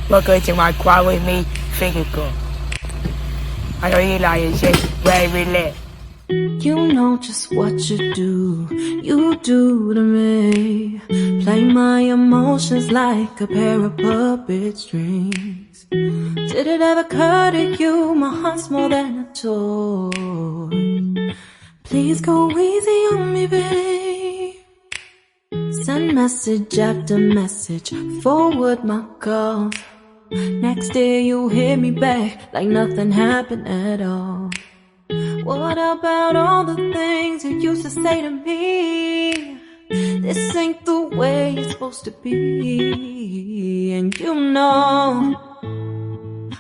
Welcome to my quad with me physical. I know you like it, shit, very lit. You know just what you do to me. Play my emotions like a pair of puppet strings. Did it ever occur to you my heart's more than a toy? Please go easy on me, babe. Send message after message, forward my calls. Next day you hit me back like nothing happened at all. What about all the things you used to say to me? This ain't the way it's supposed to be. And you know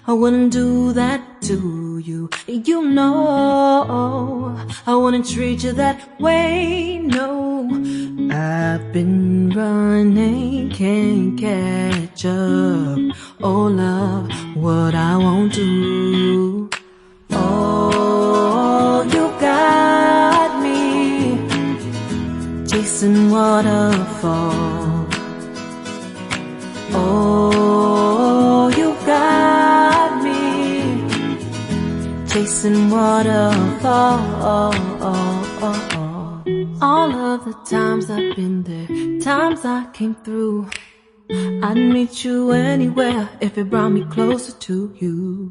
I wouldn't do that to you. You know I wouldn't treat you that way, no. I've been running, can't catch up. Oh love, what I won't do. Oh, you got me chasing waterfalls. Oh, you got me chasing waterfalls. All of the times I've been there, times I came through, I'd meet you anywhere if it brought me closer to you.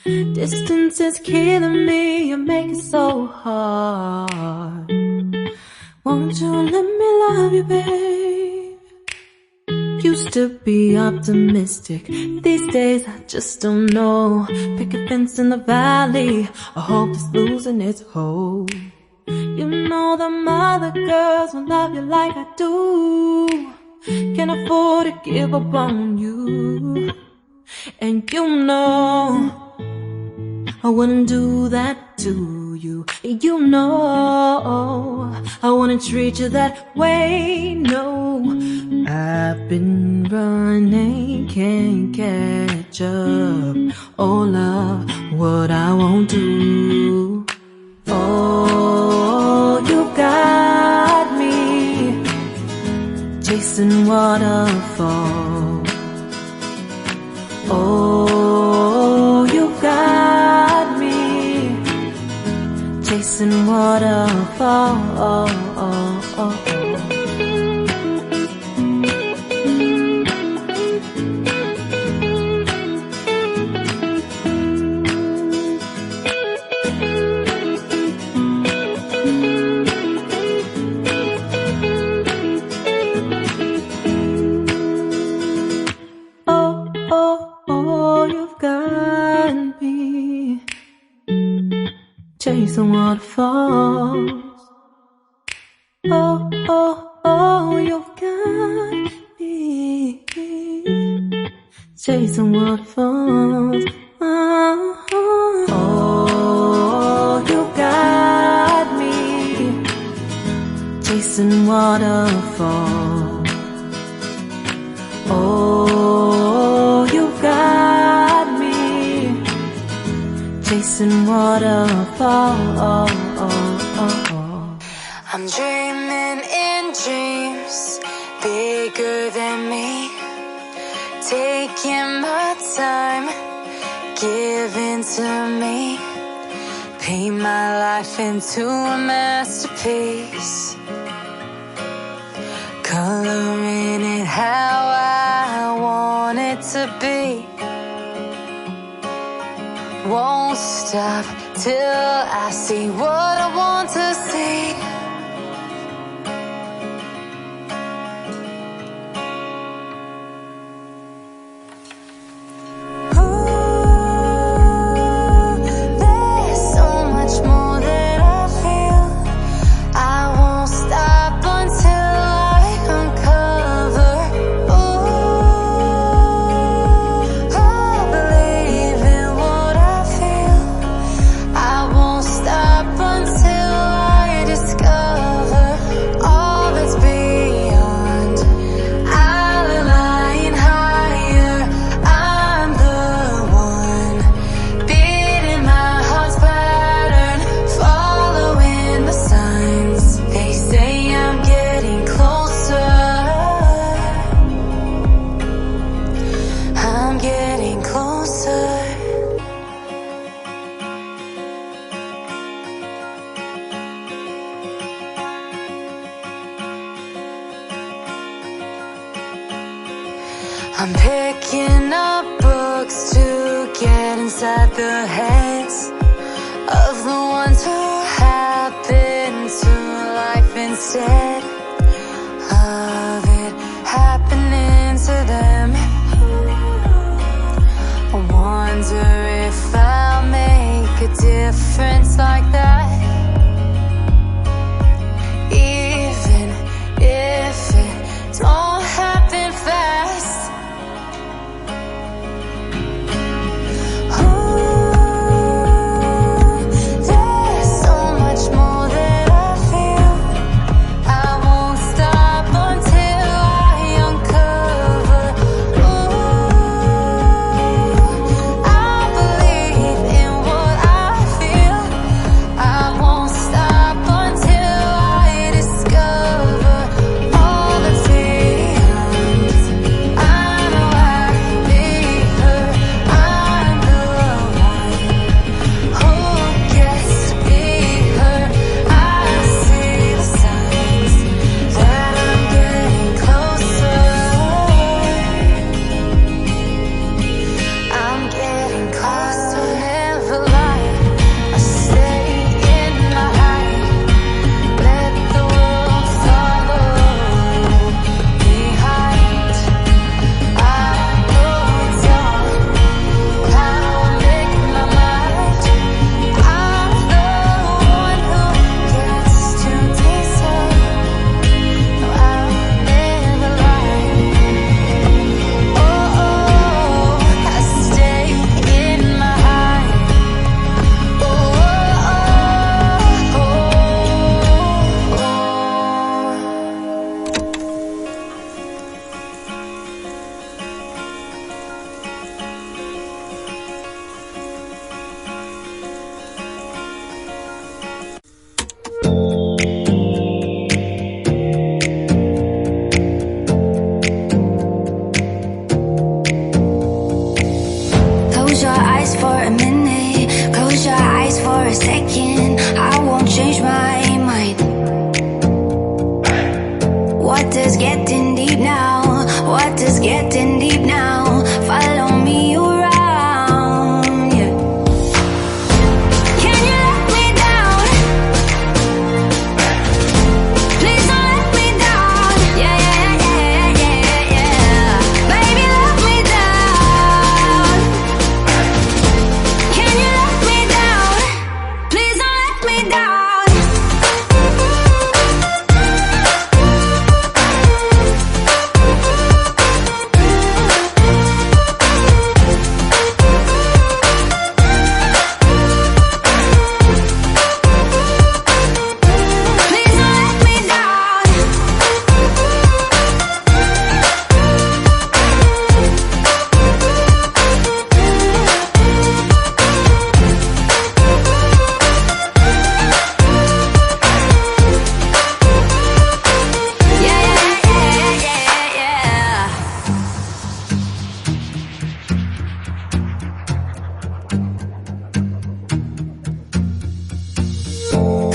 Distance is killing me, you make it so hard. Won't you let me love you, babe? Used to be optimistic, these days I just don't know. Pick a fence in the valley, I hope it's losing its hold. You know them other girls won't love you like I do. Can't afford to give up on you. And you know I wouldn't do that to you. You know I wouldn't treat you that way, no. I've been running, can't catch up. Oh love, what I won't do. Oh, you got me chasing waterfalls. Oh, you got me chasing waterfalls. Chasing waterfalls. Oh, oh, oh, you got me chasing waterfalls. Oh, oh, you got me chasing waterfalls. Oh, you got me chasing waterfalls. I'm dreaming in dreams bigger than me, taking my time, giving to me, paint my life into a masterpiece, coloring it how I want it to be. Won't stop till I see what I want to see. Discover I'm getting closer. I'm picking up books to get inside the heads of the ones who happen to life instead of it happening to them. I wonder if I'll make a difference like that, even if it don't happen fast.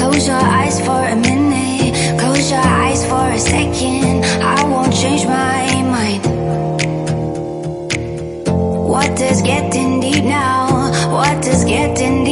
Close your eyes for a minute, close your eyes for a second. I won't change my mind. Water's getting deep now, water's getting deep.